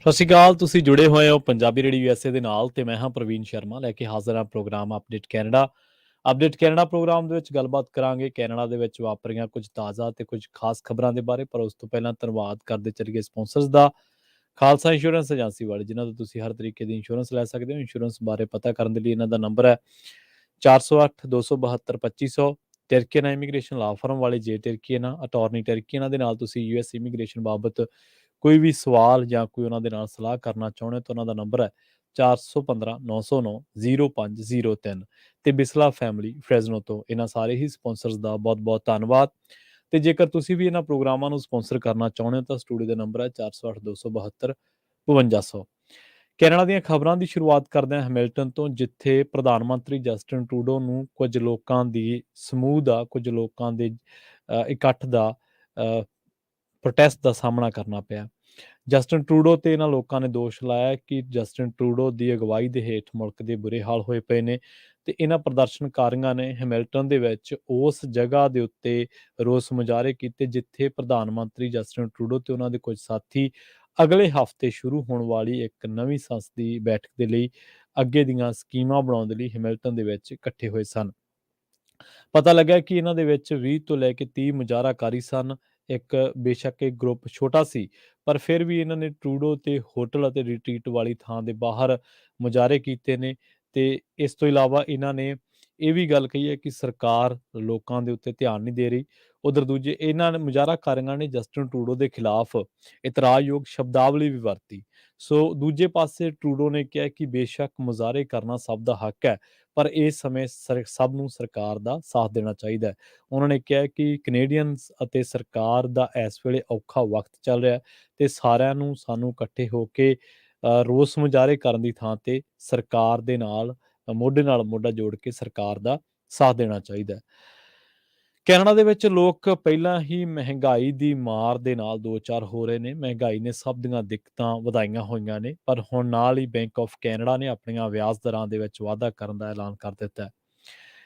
ਸਤਿ ਸ਼੍ਰੀ ਅਕਾਲ। ਤੁਸੀਂ ਜੁੜੇ ਹੋਏ ਹੋ ਪੰਜਾਬੀ ਰੇਡੀਓ ਯੂਐਸਏ ਦੇ ਨਾਲ ਤੇ ਮੈਂ ਹਾਂ ਪ੍ਰਵੀਨ ਸ਼ਰਮਾ ਲੈ ਕੇ ਹਾਜ਼ਰ ਹਾਂ programme update Canada. Update Canada programme ਦੇ ਵਿੱਚ ਗੱਲਬਾਤ ਕਰਾਂਗੇ ਕੈਨੇਡਾ ਦੇ ਵਿੱਚ ਵਾਪਰੀਆਂ ਕੁਝ ਤਾਜ਼ਾ ਤੇ ਕੁਝ ਖਾਸ ਖਬਰਾਂ ਦੇ ਬਾਰੇ। ਪਰ ਉਸ ਤੋਂ ਪਹਿਲਾਂ ਧੰਨਵਾਦ ਕਰਦੇ ਚੱਲੀਏ ਸਪਾਂਸਰਸ ਦਾ। ਖਾਲਸਾ ਇੰਸ਼ੋਰੈਂਸ ਏਜੰਸੀ ਵਾਲੇ ਜਿਨ੍ਹਾਂ ਤੋਂ ਤੁਸੀਂ ਹਰ ਤਰੀਕੇ ਦੀ ਇੰਸ਼ੋਰੈਂਸ ਲੈ ਸਕਦੇ ਹੋ। ਇੰਸ਼ੋਰੈਂਸ ਬਾਰੇ ਪਤਾ ਕਰਨ ਦੇ ਲਈ ਇਹਨਾਂ ਦਾ ਨੰਬਰ ਹੈ 408 272 2500। ਟਰਕੀਨਾ ਇਮੀਗ੍ਰੇਸ਼ਨ ਲਾ ਫਰਮ ਵਾਲੇ ਜੇ ਟਰਕੀਨਾ ਅਟਾਰਨੀ ਟਰਕੀਨਾ ਦੇ ਨਾਲ ਤੁਸੀਂ ਯੂਐਸ ਇਮੀਗ੍ਰੇਸ਼ਨ ਬਾਬਤ ਕੋਈ ਵੀ ਸਵਾਲ ਜਾਂ ਕੋਈ ਉਹਨਾਂ ਦੇ ਨਾਲ ਸਲਾਹ ਕਰਨਾ ਚਾਹੁੰਦੇ ਹੋ ਤਾਂ ਉਹਨਾਂ ਦਾ ਨੰਬਰ ਹੈ 4159900503 ਤੇ ਬਿਸਲਾ ਫੈਮਿਲੀ ਫਰੈਜ਼ਨੋ ਤੋਂ। ਇਹਨਾਂ ਸਾਰੇ ਹੀ ਸਪਾਂਸਰਸ ਦਾ ਬਹੁਤ-ਬਹੁਤ ਧੰਨਵਾਦ। ਤੇ ਜੇਕਰ ਤੁਸੀਂ ਵੀ ਇਹਨਾਂ ਪ੍ਰੋਗਰਾਮਾਂ ਨੂੰ ਸਪਾਂਸਰ ਕਰਨਾ ਚਾਹੁੰਦੇ ਹੋ ਤਾਂ ਸਟੂਡੀਓ ਦਾ ਨੰਬਰ ਹੈ 408272 5200। ਕੈਨੇਡਾ ਦੀਆਂ ਖਬਰਾਂ ਦੀ ਸ਼ੁਰੂਆਤ ਕਰਦੇ ਹਾਂ ਹੈਮਿਲਟਨ ਤੋਂ, ਜਿੱਥੇ ਪ੍ਰਧਾਨ ਮੰਤਰੀ ਜਸਟਿਨ ਟਰੂਡੋ ਨੂੰ ਕੁਝ ਲੋਕਾਂ ਦੀ ਸਮੂਹ ਦਾ ਕੁਝ ਲੋਕਾਂ ਦੇ ਇਕੱਠ ਦਾ ਪ੍ਰੋਟੈਸਟ ਦਾ ਸਾਹਮਣਾ ਕਰਨਾ ਪਿਆ। ਜਸਟਿਨ ਟਰੂਡੋ ਤੇ ਇਹਨਾਂ ਲੋਕਾਂ ਨੇ ਦੋਸ਼ ਲਾਇਆ ਕਿ ਜਸਟਿਨ ਟਰੂਡੋ ਦੀ ਅਗਵਾਈ ਦੇ ਹੇਠ ਮੁਲਕ ਦੇ ਬੁਰੇ ਹਾਲ ਹੋਏ ਪਏ ਨੇ ਤੇ ਇਹਨਾਂ ਪ੍ਰਦਰਸ਼ਨਕਾਰੀਆਂ ਨੇ ਹੈਮਿਲਟਨ ਦੇ ਵਿੱਚ ਉਸ ਜਗ੍ਹਾ ਦੇ ਉੱਤੇ ਰੋਸ ਮੁਜ਼ਾਹਰੇ ਕੀਤੇ ਜਿੱਥੇ ਪ੍ਰਧਾਨ ਮੰਤਰੀ ਜਸਟਿਨ ਟਰੂਡੋ ਤੇ ਉਹਨਾਂ ਦੇ ਕੁਝ ਸਾਥੀ ਅਗਲੇ ਹਫ਼ਤੇ ਸ਼ੁਰੂ ਹੋਣ ਵਾਲੀ ਇੱਕ ਨਵੀਂ ਸੰਸਦੀ ਬੈਠਕ ਦੇ ਲਈ ਅੱਗੇ ਦੀਆਂ ਸਕੀਮਾਂ ਬਣਾਉਣ ਦੇ ਲਈ ਹੈਮਿਲਟਨ ਦੇ ਵਿੱਚ ਇਕੱਠੇ ਹੋਏ ਸਨ। ਪਤਾ ਲੱਗਾ ਕਿ ਇਹਨਾਂ ਦੇ ਵਿੱਚ 20 ਤੋਂ ਲੈ ਕੇ 30 ਮੁਜ਼ਾਹਰਾਕਾਰੀ ਸਨ। ਬੇਸ਼ੱਕ ਇੱਕ ਗਰੁੱਪ ਛੋਟਾ ਸੀ, ਪਰ ਫਿਰ ਵੀ ਇਹਨਾਂ ਨੇ ਟਰੂਡੋ ਤੇ ਹੋਟਲ ਅਤੇ ਰਿਟਰੀਟ ਵਾਲੀ ਥਾਂ ਦੇ ਬਾਹਰ ਮੁਜ਼ਾਹਰੇ ਕੀਤੇ ਨੇ। ਤੇ ਇਸ ਤੋਂ ਇਲਾਵਾ ਇਹਨਾਂ ਨੇ ਇਹ ਵੀ ਗੱਲ ਕਹੀ ਹੈ ਕਿ ਸਰਕਾਰ ਲੋਕਾਂ ਦੇ ਉੱਤੇ ਧਿਆਨ ਨਹੀਂ ਦੇ ਰਹੀ। ਉਧਰ ਦੂਜੇ ਇਹਨਾਂ ਨੇ ਮੁਜ਼ਾਹਰਾਕਾਰੀਆਂ ਨੇ ਜਸਟਿਨ ਟਰੂਡੋ ਦੇ ਖਿਲਾਫ ਇਤਰਾਜ਼ਯੋਗ ਸ਼ਬਦਾਵਲੀ ਵੀ ਵਰਤੀ। ਸੋ ਦੂਜੇ ਪਾਸੇ ਟਰੂਡੋ ਨੇ ਕਿਹਾ ਕਿ ਬੇਸ਼ੱਕ ਮੁਜ਼ਾਹਰੇ ਕਰਨਾ ਸਭ ਦਾ ਹੱਕ ਹੈ, ਪਰ ਇਸ ਸਮੇਂ ਸਭ ਨੂੰ ਸਰਕਾਰ ਦਾ ਸਾਥ ਦੇਣਾ ਚਾਹੀਦਾ ਹੈ। ਉਹਨਾਂ ਨੇ ਕਿਹਾ ਕਿ ਕੈਨੇਡੀਅਨਸ ਅਤੇ ਸਰਕਾਰ ਦਾ ਇਸ ਵੇਲੇ ਔਖਾ ਵਕਤ ਚੱਲ ਰਿਹਾ ਤੇ ਸਾਰਿਆਂ ਨੂੰ ਸਾਨੂੰ ਇਕੱਠੇ ਹੋ ਕੇ ਰੋਸ ਮੁਜ਼ਾਹਰੇ ਕਰਨ ਦੀ ਥਾਂ ਤੇ ਸਰਕਾਰ ਦੇ ਨਾਲ ਮੋਢਾ ਜੋੜ ਕੇ ਸਰਕਾਰ ਦਾ ਸਾਥ ਦੇਣਾ ਚਾਹੀਦਾ ਹੈ। ਕੈਨੇਡਾ ਦੇ ਵਿੱਚ ਲੋਕ ਪਹਿਲਾਂ ਹੀ ਮਹਿੰਗਾਈ ਦੀ ਮਾਰ ਦੇ ਨਾਲ ਦੋ ਚਾਰ ਹੋ ਰਹੇ ਨੇ। ਮਹਿੰਗਾਈ ਨੇ ਸਭ ਦੀਆਂ ਦਿੱਕਤਾਂ ਵਧਾਈਆਂ ਹੋਈਆਂ ਨੇ, ਪਰ ਹੁਣ ਨਾਲ ਹੀ ਬੈਂਕ ਆਫ ਕੈਨੇਡਾ ਨੇ ਆਪਣੀਆਂ ਵਿਆਜ ਦਰਾਂ ਦੇ ਵਿੱਚ ਵਾਧਾ ਕਰਨ ਦਾ ਐਲਾਨ ਕਰ ਦਿੱਤਾ ਹੈ।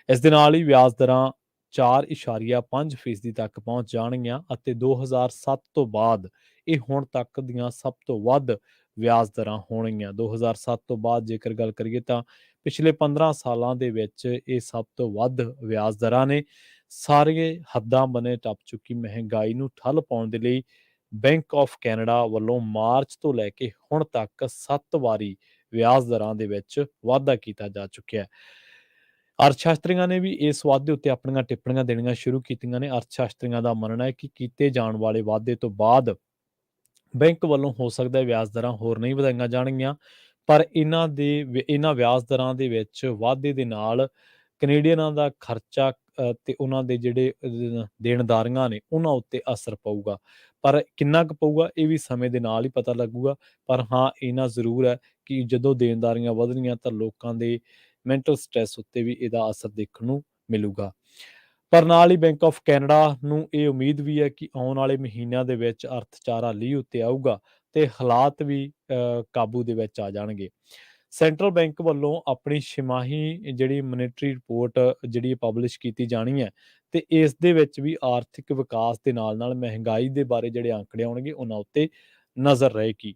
ਇਸ ਦੇ ਨਾਲ ਹੀ ਵਿਆਜ ਦਰਾਂ 4.5% ਤੱਕ ਪਹੁੰਚ ਜਾਣਗੀਆਂ ਅਤੇ 2007 ਤੋਂ ਬਾਅਦ ਇਹ ਹੁਣ ਤੱਕ ਦੀਆਂ ਸਭ ਤੋਂ ਵੱਧ ਵਿਆਜ ਦਰਾਂ ਹੋਣਗੀਆਂ। 2007 ਤੋਂ ਬਾਅਦ ਜੇਕਰ ਗੱਲ ਕਰੀਏ ਤਾਂ ਪਿਛਲੇ 15 ਸਾਲਾਂ ਦੇ ਵਿੱਚ ਇਹ ਸਭ ਤੋਂ ਵੱਧ ਵਿਆਜ ਦਰਾਂ ਨੇ। ਸਾਰੇ ਹੱਦਾਂ ਬਨੇ ਟੱਪ ਚੁੱਕੀ ਮਹਿੰਗਾਈ ਨੂੰ ਠੱਲ ਪਾਉਣ ਦੇ ਲਈ ਬੈਂਕ ਆਫ ਕੈਨੇਡਾ ਵੱਲੋਂ ਮਾਰਚ ਤੋਂ ਲੈ ਕੇ ਹੁਣ ਤੱਕ 7 ਵਾਰੀ ਵਿਆਜ ਦਰਾਂ ਦੇ ਵਿੱਚ ਵਾਧਾ ਕੀਤਾ ਜਾ ਚੁੱਕਿਆ ਹੈ। ਅਰਥ ਸ਼ਾਸਤਰੀਆਂ ਨੇ ਵੀ ਇਸ ਵਾਧੇ ਉੱਤੇ ਆਪਣੀਆਂ ਟਿੱਪਣੀਆਂ ਦੇਣੀਆਂ ਸ਼ੁਰੂ ਕੀਤੀਆਂ ਨੇ। ਅਰਥ ਸ਼ਾਸਤਰੀਆਂ ਦਾ ਮੰਨਣਾ ਹੈ ਕਿ ਕੀਤੇ ਜਾਣ ਵਾਲੇ ਵਾਧੇ ਤੋਂ ਬਾਅਦ ਬੈਂਕ ਵੱਲੋਂ ਹੋ ਸਕਦਾ ਹੈ ਵਿਆਜ ਦਰਾਂ ਹੋਰ ਨਹੀਂ ਵਧਾਈਆਂ ਜਾਣਗੀਆਂ, ਪਰ ਇਹਨਾਂ ਵਿਆਜ ਦਰਾਂ ਦੇ ਵਿੱਚ ਵਾਧੇ ਦੇ ਨਾਲ ਕੈਨੇਡੀਅਨਾਂ ਦਾ ਖਰਚਾ ਤੇ ਉਹਨਾਂ ਦੇ ਜਿਹੜੇ ਦੇਣਦਾਰੀਆਂ ਨੇ ਉਹਨਾਂ ਉੱਤੇ ਅਸਰ ਪਊਗਾ। ਪਰ ਕਿੰਨਾ ਕੁ ਪਊਗਾ ਇਹ ਵੀ ਸਮੇਂ ਦੇ ਨਾਲ ਹੀ ਪਤਾ ਲੱਗੂਗਾ। ਪਰ ਹਾਂ, ਇੰਨਾ ਜ਼ਰੂਰ ਹੈ ਕਿ ਜਦੋਂ ਦੇਣਦਾਰੀਆਂ ਵਧਣਗੀਆਂ ਤਾਂ ਲੋਕਾਂ ਦੇ ਮੈਂਟਲ ਸਟ੍ਰੈਸ ਉੱਤੇ ਵੀ ਇਹਦਾ ਅਸਰ ਦੇਖਣ ਨੂੰ ਮਿਲੂਗਾ। ਪਰ ਨਾਲ ਹੀ ਬੈਂਕ ਆਫ ਕੈਨੇਡਾ ਨੂੰ ਇਹ ਉਮੀਦ ਵੀ ਹੈ ਕਿ ਆਉਣ ਵਾਲੇ ਮਹੀਨਿਆਂ ਦੇ ਵਿੱਚ ਅਰਥਚਾਰਾ ਲੀਹ ਉੱਤੇ ਆਊਗਾ ਤੇ ਹਾਲਾਤ ਵੀ ਕਾਬੂ ਦੇ ਵਿੱਚ ਆ ਜਾਣਗੇ। ਸੈਂਟਰਲ ਬੈਂਕ ਵੱਲੋਂ ਆਪਣੀ ਛਿਮਾਹੀ ਜਿਹੜੀ ਮੋਨਿਟਰੀ ਰਿਪੋਰਟ ਜਿਹੜੀ ਪਬਲਿਸ਼ ਕੀਤੀ ਜਾਣੀ ਹੈ ਤੇ ਇਸ ਦੇ ਵਿੱਚ ਵੀ ਆਰਥਿਕ ਵਿਕਾਸ ਦੇ ਨਾਲ ਮਹਿੰਗਾਈ ਦੇ ਬਾਰੇ ਜਿਹੜੇ ਅੰਕੜੇ ਆਉਣਗੇ ਉਹਨਾਂ ਉੱਤੇ ਨਜ਼ਰ ਰਹੇਗੀ।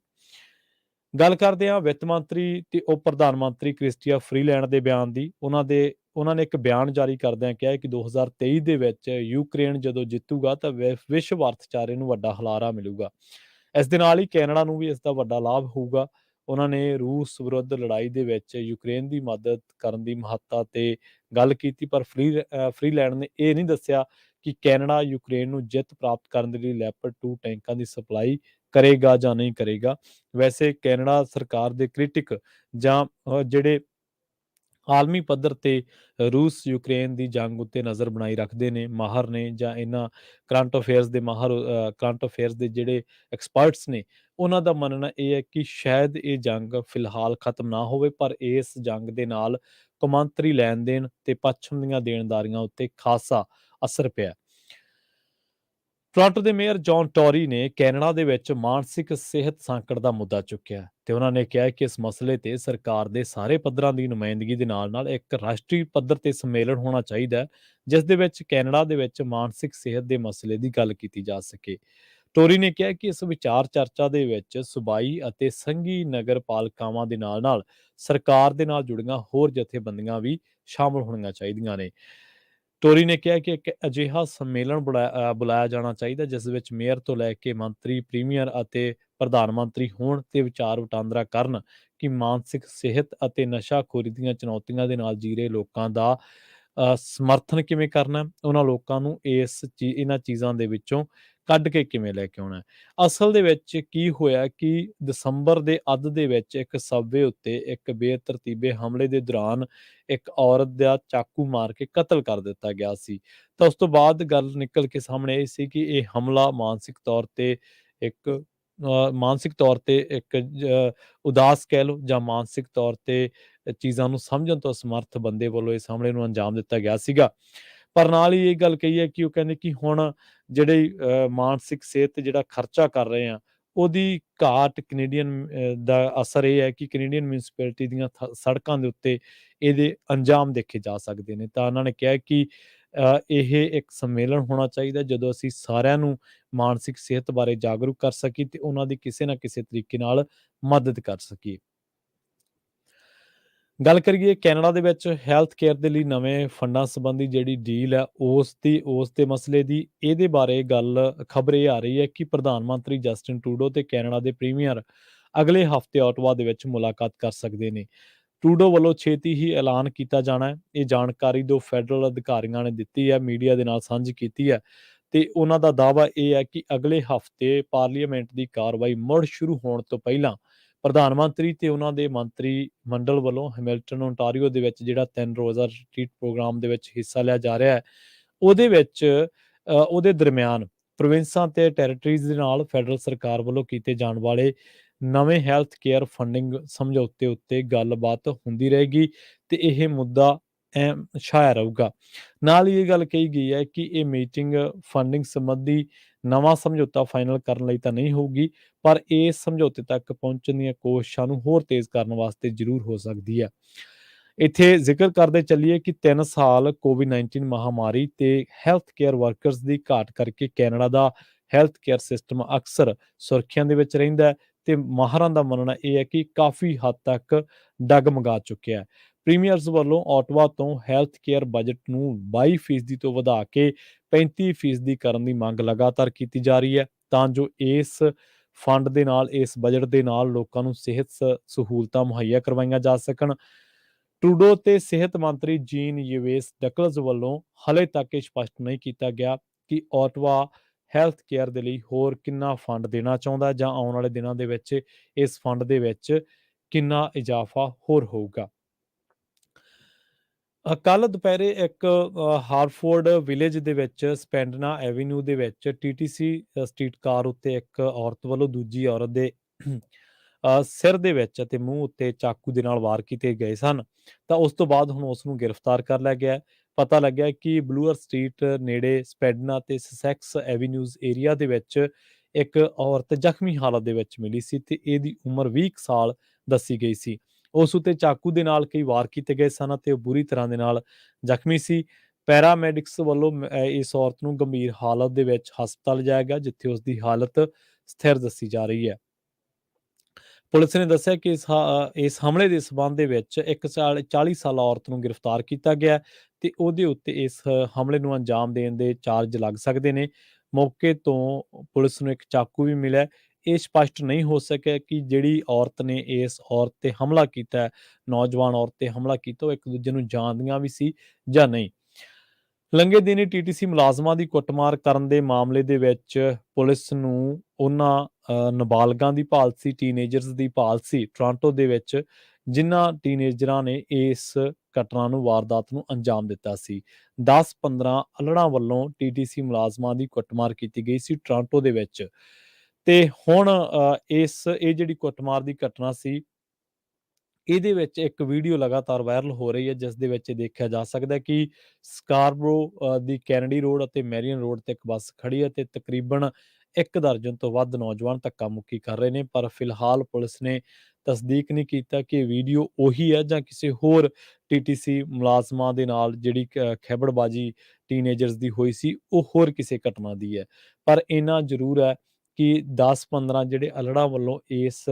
ਗੱਲ ਕਰਦੇ ਹਾਂ ਵਿੱਤ ਮੰਤਰੀ ਤੇ ਉਪ ਪ੍ਰਧਾਨ ਮੰਤਰੀ ਕ੍ਰਿਸਟੀਆ ਫਰੀਲੈਂਡ ਦੇ ਬਿਆਨ ਦੀ। ਉਹਨਾਂ ਨੇ ਇੱਕ ਬਿਆਨ ਜਾਰੀ ਕਰਦਿਆਂ ਕਿਹਾ ਕਿ 2023 ਦੇ ਵਿੱਚ ਯੂਕਰੇਨ ਜਦੋਂ ਜਿੱਤੂਗਾ ਤਾਂ ਵਿਸ਼ਵ ਅਰਥਚਾਰੇ ਨੂੰ ਵੱਡਾ ਹੁਲਾਰਾ ਮਿਲੂਗਾ। ਇਸ ਦੇ ਨਾਲ ਹੀ ਕੈਨੇਡਾ ਨੂੰ ਵੀ ਇਸ ਦਾ ਵੱਡਾ ਲਾਭ ਹੋਊਗਾ। ਉਹਨਾਂ ਨੇ ਰੂਸ ਵਿਰੁੱਧ ਲੜਾਈ ਦੇ ਵਿੱਚ ਯੂਕਰੇਨ ਦੀ ਮਦਦ ਕਰਨ ਦੀ ਮਹੱਤਤਾ ਤੇ ਗੱਲ ਕੀਤੀ, ਪਰ ਫਰੀਲੈਂਡ ਨੇ ਇਹ ਨਹੀਂ ਦੱਸਿਆ ਕਿ ਕੈਨੇਡਾ ਯੂਕਰੇਨ ਨੂੰ ਜਿੱਤ ਪ੍ਰਾਪਤ ਕਰਨ ਦੇ ਲਈ ਲੈਪਰਡ 2 ਟੈਂਕਾਂ ਦੀ ਸਪਲਾਈ ਕਰੇਗਾ ਜਾਂ ਨਹੀਂ ਕਰੇਗਾ। ਵੈਸੇ ਕੈਨੇਡਾ ਸਰਕਾਰ ਦੇ ਕ੍ਰਿਟਿਕ ਜਾਂ ਜਿਹੜੇ ਆਲਮੀ ਪੱਧਰ ਤੇ ਰੂਸ ਯੂਕਰੇਨ ਦੀ ਜੰਗ ਉੱਤੇ ਨਜ਼ਰ ਬਣਾਈ ਰੱਖਦੇ ਨੇ, ਮਾਹਰ ਨੇ ਜਾਂ ਇਹਨਾਂ ਕਰੰਟ ਅਫੇਅਰਸ ਦੇ ਜਿਹੜੇ ਐਕਸਪਰਟਸ ਨੇ, ਉਹਨਾਂ ਦਾ ਮੰਨਣਾ ਇਹ ਹੈ ਕਿ ਸ਼ਾਇਦ ਇਹ ਜੰਗ ਫਿਲਹਾਲ ਖਤਮ ਨਾ ਹੋਵੇ, ਪਰ ਇਸ ਜੰਗ ਦੇ ਨਾਲ ਕੌਮਾਂਤਰੀ ਲੈਣ ਦੇਣ ਤੇ ਪੱਛਮ ਦੀਆਂ ਦੇਣਦਾਰੀਆਂ ਉੱਤੇ ਖਾਸਾ ਅਸਰ ਪਿਆ। ਟੋਰਾਂਟੋ ਦੇ ਮੇਅਰ ਜੌਨ ਟੋਰੀ ਨੇ ਕੈਨੇਡਾ ਦੇ ਵਿੱਚ ਮਾਨਸਿਕ ਸਿਹਤ ਸੰਕਟ ਦਾ ਮੁੱਦਾ ਚੁੱਕਿਆ ਤੇ ਉਹਨਾਂ ਨੇ ਕਿਹਾ ਕਿ ਇਸ ਮਸਲੇ ਤੇ ਸਰਕਾਰ ਦੇ ਸਾਰੇ ਪੱਧਰਾਂ ਦੀ ਨੁਮਾਇੰਦਗੀ ਦੇ ਨਾਲ ਇੱਕ ਰਾਸ਼ਟਰੀ ਪੱਧਰ ਤੇ ਸੰਮੇਲਨ ਹੋਣਾ ਚਾਹੀਦਾ ਹੈ, ਜਿਸ ਦੇ ਵਿੱਚ ਕੈਨੇਡਾ ਦੇ ਵਿੱਚ ਮਾਨਸਿਕ ਸਿਹਤ ਦੇ ਮਸਲੇ ਦੀ ਗੱਲ ਕੀਤੀ ਜਾ ਸਕੇ। ਟੋਰੀ ਨੇ ਕਿਹਾ ਕਿ ਇਸ ਵਿਚਾਰ ਚਰਚਾ ਦੇ ਵਿੱਚ ਸੂਬਾਈ ਅਤੇ ਸੰਘੀ ਨਗਰ ਪਾਲਿਕਾਵਾਂ ਦੇ ਨਾਲ ਸਰਕਾਰ ਦੇ ਨਾਲ ਜੁੜੀਆਂ ਹੋਰ ਜਥੇਬੰਦੀਆਂ ਵੀ ਸ਼ਾਮਲ ਹੋਣੀਆਂ ਚਾਹੀਦੀਆਂ ਨੇ। ਟੋਰੀ ਨੇ ਕਿਹਾ ਕਿ ਇੱਕ ਅਜਿਹਾ ਸੰਮੇਲਨ ਬੁਲਾਇਆ ਜਾਣਾ ਚਾਹੀਦਾ ਜਿਸ ਵਿੱਚ ਮੇਅਰ ਤੋਂ ਲੈ ਕੇ ਮੰਤਰੀ, ਪ੍ਰੀਮੀਅਰ ਅਤੇ ਪ੍ਰਧਾਨ ਮੰਤਰੀ ਹੋਣ ਤੇ ਵਿਚਾਰ ਵਟਾਂਦਰਾ ਕਰਨ ਕਿ ਮਾਨਸਿਕ ਸਿਹਤ ਅਤੇ ਨਸ਼ਾਖੋਰੀ ਦੀਆਂ ਚੁਣੌਤੀਆਂ ਦੇ ਨਾਲ ਜੀ ਰਹੇ ਲੋਕਾਂ ਦਾ ਸਮਰਥਨ ਕਿਵੇਂ ਕਰਨਾ, ਉਹਨਾਂ ਲੋਕਾਂ ਨੂੰ ਇਹਨਾਂ ਚੀਜ਼ਾਂ ਦੇ ਵਿੱਚੋਂ ਕੱਢ ਕੇ ਕਿਵੇਂ ਲੈ ਕੇ ਆਉਣਾ ਹੈ। ਅਸਲ ਦੇ ਵਿੱਚ ਕੀ ਹੋਇਆ ਕਿ ਦਸੰਬਰ ਦੇ ਅੱਧ ਦੇ ਵਿੱਚ ਇੱਕ ਸਬਵੇ ਉੱਤੇ ਇੱਕ ਬੇਤਰਤੀਬੇ ਹਮਲੇ ਦੇ ਦੌਰਾਨ ਇੱਕ ਔਰਤ ਦਾ ਚਾਕੂ ਮਾਰ ਕੇ ਕਤਲ ਕਰ ਦਿੱਤਾ ਗਿਆ ਸੀ। ਤਾਂ ਉਸ ਤੋਂ ਬਾਅਦ ਗੱਲ ਨਿਕਲ ਕੇ ਸਾਹਮਣੇ ਇਹ ਸੀ ਕਿ ਇਹ ਹਮਲਾ ਮਾਨਸਿਕ ਤੌਰ ਤੇ ਇੱਕ ਉਦਾਸ ਕਹਿ ਲਓ ਜਾਂ ਮਾਨਸਿਕ ਤੌਰ ਤੇ ਚੀਜ਼ਾਂ ਨੂੰ ਸਮਝਣ ਤੋਂ ਅਸਮਰਥ ਬੰਦੇ ਵੱਲੋਂ ਇਸ ਹਮਲੇ ਨੂੰ ਅੰਜਾਮ ਦਿੱਤਾ ਗਿਆ ਸੀਗਾ। ਪਰ ਨਾਲ ਹੀ ਇਹ ਗੱਲ ਕਹੀ ਹੈ ਕਿ ਉਹ ਕਹਿੰਦੇ ਕਿ ਹੁਣ ਜਿਹੜੇ ਮਾਨਸਿਕ ਸਿਹਤ ਤੇ ਜਿਹੜਾ ਖਰਚਾ ਕਰ ਰਹੇ ਆ, ਉਹਦੀ ਘਾਟ ਦਾ ਅਸਰ ਇਹ ਹੈ ਕਿ ਕੈਨੇਡੀਅਨ ਮਿਊਨਿਸਪੈਲਿਟੀ ਦੀਆਂ ਸੜਕਾਂ ਦੇ ਉੱਤੇ ਇਹਦੇ ਅੰਜਾਮ ਦੇਖੇ ਜਾ ਸਕਦੇ ਨੇ। ਤਾਂ ਉਹਨਾਂ ਨੇ ਕਿਹਾ ਕਿ ਇਹ ਇੱਕ ਸੰਮੇਲਨ ਹੋਣਾ ਚਾਹੀਦਾ ਜਦੋਂ ਅਸੀਂ ਸਾਰਿਆਂ ਨੂੰ ਮਾਨਸਿਕ ਸਿਹਤ ਬਾਰੇ ਜਾਗਰੂਕ ਕਰ ਸਕੀਏ ਤੇ ਉਹਨਾਂ ਦੀ ਕਿਸੇ ਨਾ ਕਿਸੇ ਤਰੀਕੇ ਨਾਲ ਮਦਦ ਕਰ ਸਕੀਏ। ਗੱਲ ਕਰੀਏ ਕੈਨੇਡਾ ਦੇ ਵਿੱਚ ਹੈਲਥ ਕੇਅਰ ਦੇ ਲਈ ਨਵੇਂ ਫੰਡਾਂ ਸੰਬੰਧੀ ਜਿਹੜੀ ਡੀਲ ਹੈ ਉਸ ਦੇ ਮਸਲੇ ਦੀ, ਇਹਦੇ ਬਾਰੇ ਖਬਰ ਇਹ ਆ ਰਹੀ ਹੈ ਕਿ ਪ੍ਰਧਾਨ ਮੰਤਰੀ ਜਸਟਿਨ ਟਰੂਡੋ ਤੇ ਕੈਨੇਡਾ ਦੇ ਪ੍ਰੀਮੀਅਰ ਅਗਲੇ ਹਫ਼ਤੇ ਓਟਵਾ ਦੇ ਵਿੱਚ ਮੁਲਾਕਾਤ ਕਰ ਸਕਦੇ ਨੇ। ਟਰੂਡੋ ਵੱਲੋਂ ਛੇਤੀ ਹੀ ਐਲਾਨ ਕੀਤਾ ਜਾਣਾ ਹੈ। ਇਹ ਜਾਣਕਾਰੀ ਦੋ ਫੈਡਰਲ ਅਧਿਕਾਰੀਆਂ ਨੇ ਦਿੱਤੀ ਹੈ, ਮੀਡੀਆ ਦੇ ਨਾਲ ਸਾਂਝੀ ਕੀਤੀ ਹੈ ਤੇ ਉਹਨਾਂ ਦਾ ਦਾਅਵਾ ਇਹ ਹੈ ਕਿ ਅਗਲੇ ਹਫ਼ਤੇ ਪਾਰਲੀਮੈਂਟ ਦੀ ਕਾਰਵਾਈ ਮੁੜ ਸ਼ੁਰੂ ਹੋਣ ਤੋਂ ਪਹਿਲਾਂ ਪ੍ਰਧਾਨ ਮੰਤਰੀ ਤੇ ਉਹਨਾਂ ਦੇ ਮੰਤਰੀ ਮੰਡਲ ਵੱਲੋਂ ਹੈਮਿਲਟਨ, ਓਨਟਾਰੀਓ ਦੇ ਵਿੱਚ ਜਿਹੜਾ 3 ਰੋਜ਼ਾ ਰਿਟਰੀਟ ਪ੍ਰੋਗਰਾਮ ਦੇ ਵਿੱਚ ਹਿੱਸਾ ਲਿਆ ਜਾ ਰਿਹਾ ਹੈ, ਉਹਦੇ ਵਿੱਚ ਉਹਦੇ ਦਰਮਿਆਨ ਪ੍ਰੋਵਿੰਸਾਂ ਤੇ ਟੈਰੀਟਰੀਜ਼ ਦੇ ਨਾਲ ਫੈਡਰਲ ਸਰਕਾਰ ਵੱਲੋਂ ਕੀਤੇ ਜਾਣ ਵਾਲੇ ਨਵੇਂ ਹੈਲਥ ਕੇਅਰ ਫੰਡਿੰਗ ਸਮਝੌਤੇ ਉੱਤੇ ਗੱਲਬਾਤ ਹੁੰਦੀ ਰਹੇਗੀ ਤੇ ਇਹ ਮੁੱਦਾ ਅਹਿਮ ਛਾਇਆ ਰਹੂਗਾ। ਨਾਲ ਹੀ ਇਹ ਗੱਲ ਕਹੀ ਗਈ ਹੈ ਕਿ ਇਹ ਮੀਟਿੰਗ ਫੰਡਿੰਗ ਸੰਬੰਧੀ ਨਵਾਂ ਸਮਝੌਤਾ ਫਾਈਨਲ ਕਰਨ ਲਈ ਤਾਂ ਨਹੀਂ ਹੋਊਗੀ, ਪਰ ਇਸ ਸਮਝੌਤੇ ਤੱਕ ਪਹੁੰਚਣ ਦੀਆਂ ਕੋਸ਼ਿਸ਼ਾਂ ਨੂੰ ਹੋਰ ਤੇਜ਼ ਕਰਨ ਵਾਸਤੇ ਜ਼ਰੂਰ ਹੋ ਸਕਦੀ ਹੈ। ਇੱਥੇ ਜ਼ਿਕਰ ਕਰਦੇ ਚੱਲੀਏ ਕਿ 3 ਸਾਲ ਕੋਵਿਡ-19 ਮਹਾਮਾਰੀ ਤੇ ਹੈਲਥ ਕੇਅਰ ਵਰਕਰਸ ਦੀ ਘਾਟ ਕਰਕੇ ਕੈਨੇਡਾ ਦਾ ਹੈਲਥ ਕੇਅਰ ਸਿਸਟਮ ਅਕਸਰ ਸੁਰਖੀਆਂ ਦੇ ਵਿੱਚ ਰਹਿੰਦਾ ਹੈ ਤੇ ਮਾਹਰਾਂ ਦਾ ਮੰਨਣਾ ਇਹ ਹੈ ਕਿ ਕਾਫੀ ਹੱਦ ਤੱਕ ਡਗਮਗਾ ਚੁੱਕਿਆ ਹੈ। ਪ੍ਰੀਮੀਅਰਸ ਵੱਲੋਂ ਓਟਵਾ ਤੋਂ ਹੈਲਥ ਕੇਅਰ ਬਜਟ ਨੂੰ 22% ਤੋਂ ਵਧਾ ਕੇ 35% ਕਰਨ ਦੀ ਮੰਗ ਲਗਾਤਾਰ ਕੀਤੀ ਜਾ ਰਹੀ ਹੈ ਤਾਂ ਜੋ ਇਸ ਫੰਡ ਦੇ ਨਾਲ, ਇਸ ਬਜਟ ਦੇ ਨਾਲ ਲੋਕਾਂ ਨੂੰ ਸਿਹਤ ਸਹੂਲਤਾਂ ਮੁਹੱਈਆ ਕਰਵਾਈਆਂ ਜਾ ਸਕਣ। ਟਰੂਡੋ ਤੇ ਸਿਹਤ ਮੰਤਰੀ ਜੀਨ ਯੂਵੇਸ ਡਕਲਜ਼ ਵੱਲੋਂ ਹਲੇ ਤੱਕ ਇਹ ਸਪਸ਼ਟ ਨਹੀਂ ਕੀਤਾ ਗਿਆ ਕਿ ਓਟਵਾ ਹੈਲਥ ਕੇਅਰ ਦੇ ਲਈ ਹੋਰ ਕਿੰਨਾ ਫੰਡ ਦੇਣਾ ਚਾਹੁੰਦਾ ਜਾਂ ਆਉਣ ਵਾਲੇ ਦਿਨਾਂ ਦੇ ਵਿੱਚ ਇਸ ਫੰਡ ਦੇ ਵਿੱਚ ਕਿੰਨਾ ਇਜ਼ਾਫਾ ਹੋਰ ਹੋਊਗਾ। ਕੱਲ ਦੁਪਹਿਰੇ ਇੱਕ ਹਾਰਫੋਰਡ ਵਿਲੇਜ ਦੇ ਵਿੱਚ ਸਪੈਂਡਨਾ ਐਵੀਨਿਊ ਦੇ ਵਿੱਚ ਟੀਟੀਸੀ ਸਟਰੀਟ ਕਾਰ ਉੱਤੇ ਇੱਕ ਔਰਤ ਵੱਲੋਂ ਦੂਜੀ ਔਰਤ ਦੇ ਸਿਰ ਦੇ ਵਿੱਚ ਅਤੇ ਮੂੰਹ ਉੱਤੇ ਚਾਕੂ ਦੇ ਨਾਲ ਵਾਰ ਕੀਤੇ ਗਏ ਸਨ। ਤਾਂ ਉਸ ਤੋਂ ਬਾਅਦ ਹੁਣ ਉਸ ਨੂੰ ਗ੍ਰਿਫਤਾਰ ਕਰ ਲਿਆ ਗਿਆ। ਪਤਾ ਲੱਗਿਆ ਕਿ ਬਲੂਅਰ ਸਟਰੀਟ ਨੇੜੇ ਸਪੈਡਨਾ ਤੇ ਸਸੈਕਸ ਐਵੀਨਿਊਜ਼ ਏਰੀਆ ਦੇ ਵਿੱਚ ਇੱਕ ਔਰਤ ਜ਼ਖਮੀ ਹਾਲਤ ਦੇ ਵਿੱਚ ਮਿਲੀ ਸੀ ਤੇ ਇਹਦੀ ਉਮਰ 20 ਸਾਲ ਦੱਸੀ ਗਈ ਸੀ। ਉਸ ਉੱਤੇ ਚਾਕੂ ਦੇ ਨਾਲ ਕਈ ਵਾਰ ਕੀਤੇ ਗਏ ਸਨ ਅਤੇ ਉਹ ਬੁਰੀ ਤਰ੍ਹਾਂ ਦੇ ਨਾਲ ਜ਼ਖਮੀ ਸੀ। ਪੈਰਾਮੈਡਿਕਸ ਵੱਲੋਂ ਇਸ ਔਰਤ ਨੂੰ ਗੰਭੀਰ ਹਾਲਤ ਦੇ ਵਿੱਚ ਹਸਪਤਾਲ ਲਿਜਾਇਆ ਗਿਆ ਜਿੱਥੇ ਉਸ ਦੀ ਹਾਲਤ ਸਥਿਰ ਦੱਸੀ ਜਾ ਰਹੀ ਹੈ। ਪੁਲਿਸ ਨੇ ਦੱਸਿਆ ਕਿ ਇਸ ਹਮਲੇ ਦੇ ਸਬੰਧ ਦੇ ਵਿੱਚ ਇੱਕ 40 ਸਾਲਾ ਔਰਤ ਨੂੰ ਗ੍ਰਿਫਤਾਰ ਕੀਤਾ ਗਿਆ ਤੇ ਉਹਦੇ ਉੱਤੇ ਇਸ ਹਮਲੇ ਨੂੰ ਅੰਜਾਮ ਦੇਣ ਦੇ ਚਾਰਜ ਲੱਗ ਸਕਦੇ ਨੇ। ਮੌਕੇ ਤੋਂ ਪੁਲਿਸ ਨੂੰ ਇੱਕ ਚਾਕੂ ਵੀ ਮਿਲਿਆ। ਇਹ ਸਪਸ਼ਟ ਨਹੀਂ ਹੋ ਸਕਿਆ ਕਿ ਜਿਹੜੀ ਔਰਤ ਨੇ ਇਸ ਔਰਤ ਤੇ ਹਮਲਾ ਕੀਤਾ ਹੈ, ਨੌਜਵਾਨ ਔਰਤ ਤੇ ਹਮਲਾ ਕੀਤਾ, ਉਹ ਇੱਕ ਦੂਜੇ ਨੂੰ ਜਾਣਦੀਆਂ ਵੀ ਸੀ ਜਾਂ ਨਹੀਂ। ਲੰਘੇ ਦਿਨੀ ਟੀਟੀਸੀ ਮੁਲਾਜ਼ਮਾਂ ਦੀ ਕੁੱਟਮਾਰ ਕਰਨ ਦੇ ਮਾਮਲੇ ਦੇ ਵਿੱਚ ਪੁਲਿਸ ਨੂੰ ਉਹਨਾਂ ਨਾਬਾਲਗਾਂ ਦੀ ਭਾਲ ਸੀ, ਟੀਨੇਜਰਸ ਦੀ ਭਾਲ ਸੀ ਟੋਰਾਂਟੋ ਦੇ ਵਿੱਚ, ਜਿਨ੍ਹਾਂ ਟੀਨੇਜਰਾਂ ਨੇ ਇਸ ਘਟਨਾ ਨੂੰ, ਵਾਰਦਾਤ ਨੂੰ ਅੰਜਾਮ ਦਿੱਤਾ ਸੀ। 10-15 ਅਲੜਾਂ ਵੱਲੋਂ ਟੀਟੀਸੀ ਮੁਲਾਜ਼ਮਾਂ ਦੀ ਕੁੱਟਮਾਰ ਕੀਤੀ ਗਈ ਸੀ ਟੋਰਾਂਟੋ ਦੇ ਵਿੱਚ ਤੇ ਹੁਣ ਇਹ ਜਿਹੜੀ ਕੁੱਟਮਾਰ ਦੀ ਘਟਨਾ ਸੀ, ਇਹਦੇ ਵਿੱਚ ਇੱਕ ਵੀਡੀਓ ਲਗਾਤਾਰ ਵਾਇਰਲ ਹੋ ਰਹੀ ਹੈ ਜਿਸ ਦੇ ਵਿੱਚ ਦੇਖਿਆ ਜਾ ਸਕਦਾ ਕਿ ਸਕਾਰਬਰੋ ਦੀ ਕੈਨੇਡੀ ਰੋਡ ਅਤੇ ਮੈਰੀਅਨ ਰੋਡ ਤੇ ਇੱਕ ਬੱਸ ਖੜੀ ਹੈ ਤੇ ਤਕਰੀਬਨ 1 ਦਰਜਨ ਤੋਂ ਵੱਧ ਨੌਜਵਾਨ ਧੱਕਾ ਮੁੱਕੀ ਕਰ ਰਹੇ ਨੇ। ਪਰ ਫਿਲਹਾਲ ਪੁਲਿਸ ਨੇ ਤਸਦੀਕ ਨਹੀਂ ਕੀਤਾ ਕਿ ਵੀਡੀਓ ਉਹੀ ਹੈ ਜਾਂ ਕਿਸੇ ਹੋਰ ਟੀਟੀਸੀ ਮੁਲਾਜ਼ਮਾਂ ਦੇ ਨਾਲ ਜਿਹੜੀ ਖੈਬੜਬਾਜੀ ਟੀਨੇਜਰਸ ਦੀ ਹੋਈ ਸੀ ਉਹ ਹੋਰ ਕਿਸੇ ਘਟਨਾ ਦੀ ਹੈ। ਪਰ ਇੰਨਾ ਜ਼ਰੂਰ ਹੈ ਕਿ 10-15 ਜਿਹੜੇ ਅਲੜਾਂ ਵੱਲੋਂ ਇਸ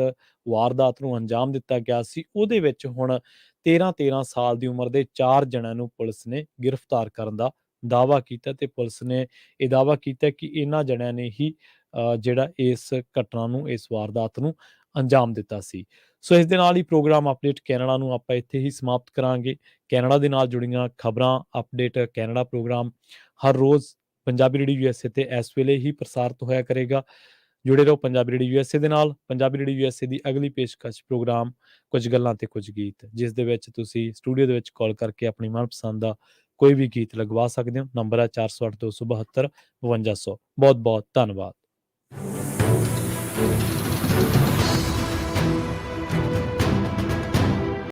ਵਾਰਦਾਤ ਨੂੰ ਅੰਜਾਮ ਦਿੱਤਾ ਗਿਆ ਸੀ, ਉਹਦੇ ਵਿੱਚ ਹੁਣ 13-13 ਸਾਲ ਦੀ ਉਮਰ ਦੇ 4 ਜਣਿਆਂ ਨੂੰ ਪੁਲਿਸ ਨੇ ਗ੍ਰਿਫਤਾਰ ਕਰਨ ਦਾ ਦਾਅਵਾ ਕੀਤਾ ਤੇ ਪੁਲਿਸ ਨੇ ਇਹ ਦਾਅਵਾ ਕੀਤਾ ਕਿ ਇਹਨਾਂ ਜਣਿਆਂ ਨੇ ਹੀ ਜਿਹੜਾ ਇਸ ਘਟਨਾ ਨੂੰ, ਇਸ ਵਾਰਦਾਤ ਨੂੰ ਅੰਜਾਮ ਦਿੱਤਾ ਸੀ। ਸੋ ਇਸ ਦੇ ਨਾਲ ਹੀ ਪ੍ਰੋਗਰਾਮ ਅਪਡੇਟ ਕੈਨੇਡਾ ਨੂੰ ਆਪਾਂ ਇੱਥੇ ਹੀ ਸਮਾਪਤ ਕਰਾਂਗੇ। ਕੈਨੇਡਾ ਦੇ ਨਾਲ ਜੁੜੀਆਂ ਖਬਰਾਂ, ਅਪਡੇਟ ਕੈਨੇਡਾ ਪ੍ਰੋਗਰਾਮ ਹਰ ਰੋਜ਼ ਪੰਜਾਬੀ ਰੇਡੀਓ ਯੂਐਸਏ ਤੇ ਇਸ ਵੇਲੇ ਹੀ ਪ੍ਰਸਾਰਿਤ ਹੋਇਆ ਕਰੇਗਾ। ਜੁੜੇ ਰਹੋ ਪੰਜਾਬੀ ਰੇਡੀਓ ਯੂਐਸਏ ਦੇ ਨਾਲ। ਪੰਜਾਬੀ ਰੇਡੀਓ ਯੂਐਸਏ ਦੀ ਅਗਲੀ ਪੇਸ਼ਕਸ਼ ਪ੍ਰੋਗਰਾਮ ਕੁਝ ਗੱਲਾਂ ਤੇ ਕੁਝ ਗੀਤ, ਜਿਸ ਦੇ ਵਿੱਚ ਤੁਸੀਂ ਸਟੂਡੀਓ ਦੇ ਵਿੱਚ ਕਾਲ ਕਰਕੇ ਆਪਣੀ ਮਨਪਸੰਦ ਦਾ ਕੋਈ ਵੀ ਗੀਤ ਲਗਵਾ ਸਕਦੇ ਹੋ। ਨੰਬਰ ਹੈ 408 272 5200। ਬਹੁਤ ਬਹੁਤ ਧੰਨਵਾਦ।